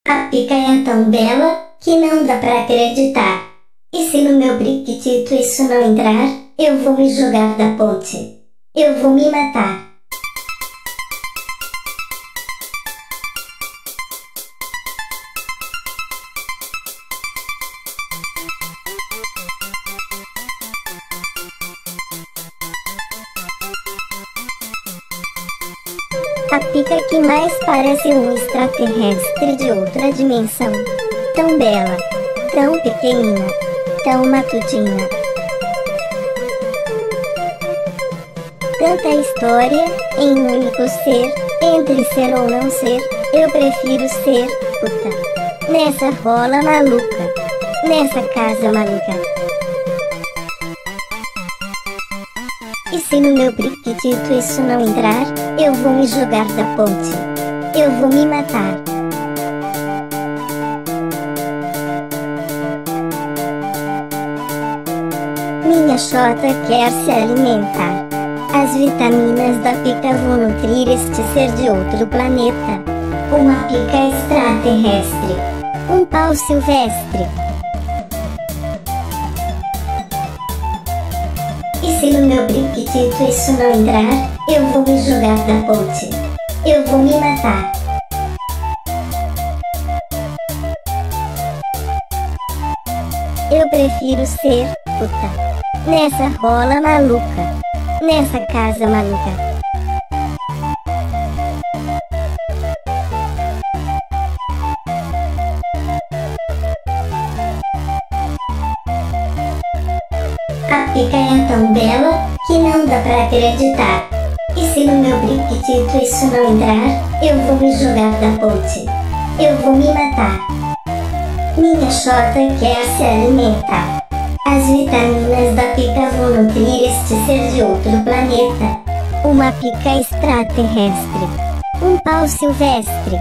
A pica é tão bela que não dá pra acreditar. E se no meu priquitito isso não entrar, eu vou me jogar da ponte. Eu vou me matar. A pica que mais parece um extraterrestre de outra dimensão. Tão bela, tão pequenina, tão matutina. Tanta história em um único ser, entre ser ou não ser, eu prefiro ser puta. Nessa rola maluca, nessa casa maluca. E se no meu priquitito isso não entrar, eu vou me jogar da ponte. Eu vou me matar. Minha xota quer se alimentar. As vitaminas da pica vão nutrir este ser de outro planeta. Uma pica extraterrestre. Um pau silvestre. E se no meu priquitito isso não entrar, eu vou me jogar da ponte. Eu vou me matar. Eu prefiro ser puta. Nessa rola maluca. Nessa casa maluca. A pica é tão bela que não dá pra acreditar. E se no meu priquitito isso não entrar, eu vou me jogar da ponte. Eu vou me matar. Minha xota quer se alimentar. As vitaminas da pica vão nutrir este ser de outro planeta. Uma pica extraterrestre. Um pau silvestre.